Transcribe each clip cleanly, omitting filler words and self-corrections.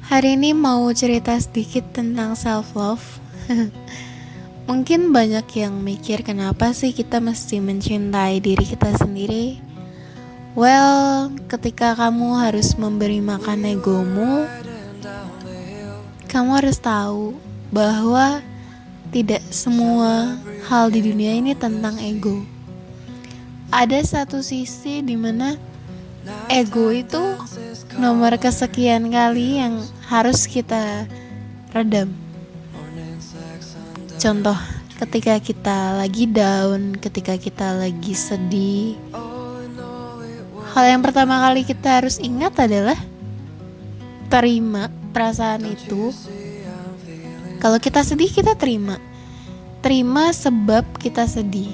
Hari ini mau cerita sedikit tentang self love. Mungkin banyak yang mikir kenapa sih kita mesti mencintai diri kita sendiri. Well, ketika kamu harus memberi makan egomu, kamu harus tahu bahwa tidak semua hal di dunia ini tentang ego. Ada satu sisi di mana ego itu nomor kesekian kali yang harus kita redam. Contoh, ketika kita lagi down, ketika kita lagi sedih, hal yang pertama kali kita harus ingat adalah terima perasaan itu. Kalau kita sedih, kita terima sebab kita sedih.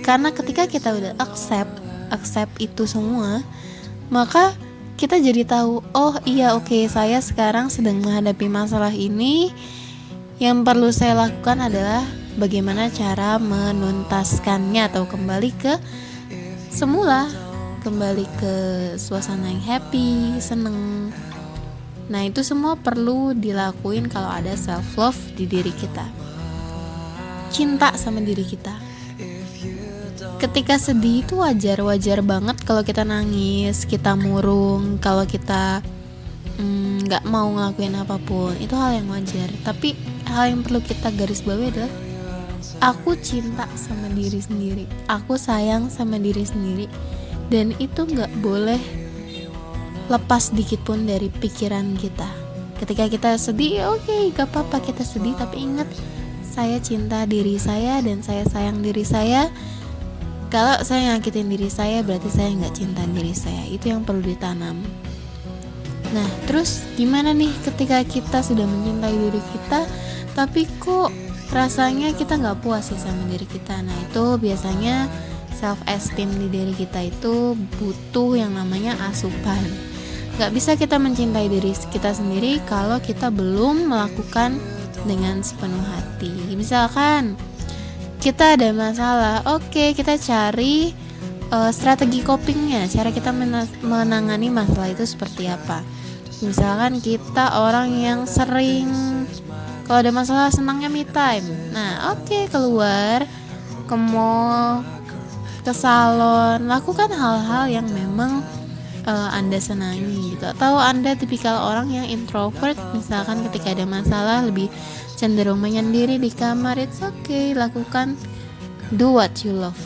Karena ketika kita udah accept itu semua, maka kita jadi tahu, oh iya oke, saya sekarang sedang menghadapi masalah ini. Yang perlu saya lakukan adalah bagaimana cara menuntaskannya atau kembali ke semula, kembali ke suasana yang happy, seneng. Nah itu semua perlu dilakuin kalau ada self love di diri kita, cinta sama diri kita. Ketika sedih itu wajar banget kalau kita nangis, kita murung, kalau kita gak mau ngelakuin apapun. Itu hal yang wajar. Tapi hal yang perlu kita garis bawahi adalah aku cinta sama diri sendiri, aku sayang sama diri sendiri. Dan itu gak boleh lepas sedikit pun dari pikiran kita. Ketika kita sedih, oke, gak apa-apa kita sedih, tapi ingat, saya cinta diri saya dan saya sayang diri saya. Kalau saya nyakitin diri saya, berarti saya gak cinta diri saya. Itu yang perlu ditanam. Nah, terus gimana nih ketika kita sudah mencintai diri kita, tapi kok rasanya kita gak puas sih sama diri kita? Nah, itu biasanya self-esteem di diri kita itu butuh yang namanya asupan. Gak bisa kita mencintai diri kita sendiri kalau kita belum melakukan dengan sepenuh hati. Misalkan kita ada masalah, oke, kita cari strategi copingnya, cara kita menangani masalah itu seperti apa. Misalkan kita orang yang sering kalau ada masalah senangnya me time. Nah, oke, keluar ke mall, ke salon, lakukan hal-hal yang memang Anda senangi gitu. Atau Anda tipikal orang yang introvert, misalkan ketika ada masalah lebih cenderung menyendiri di kamar, it's okay, lakukan, do what you love,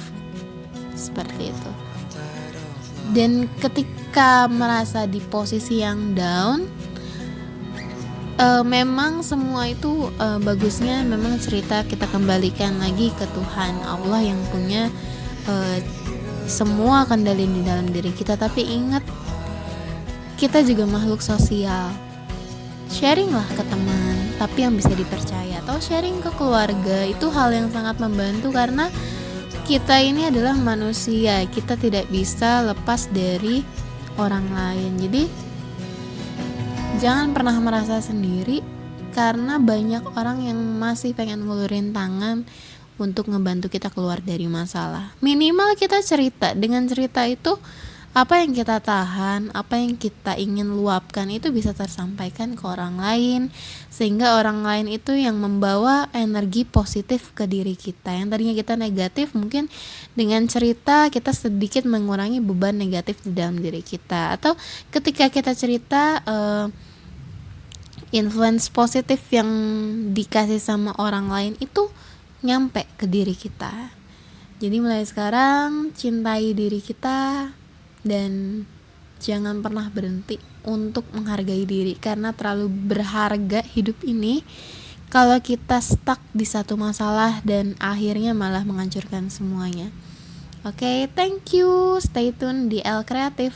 seperti itu. Dan ketika merasa di posisi yang down, memang semua itu bagusnya memang cerita kita kembalikan lagi ke Tuhan Allah yang punya semua kendali di dalam diri kita. Tapi ingat, kita juga makhluk sosial. Sharing lah ke teman, tapi yang bisa dipercaya, atau sharing ke keluarga. Itu hal yang sangat membantu karena kita ini adalah manusia, kita tidak bisa lepas dari orang lain. Jadi jangan pernah merasa sendiri, karena banyak orang yang masih pengen ngulurin tangan untuk ngebantu kita keluar dari masalah. Minimal kita cerita. Dengan cerita itu, apa yang kita tahan, apa yang kita ingin luapkan itu bisa tersampaikan ke orang lain, sehingga orang lain itu yang membawa energi positif ke diri kita. Yang tadinya kita negatif, mungkin dengan cerita kita sedikit mengurangi beban negatif di dalam diri kita. Atau ketika kita cerita, influence positif yang dikasih sama orang lain itu nyampe ke diri kita. Jadi mulai sekarang cintai diri kita dan jangan pernah berhenti untuk menghargai diri, karena terlalu berharga hidup ini kalau kita stuck di satu masalah dan akhirnya malah menghancurkan semuanya. Oke, thank you. Stay tune di El Kreatif.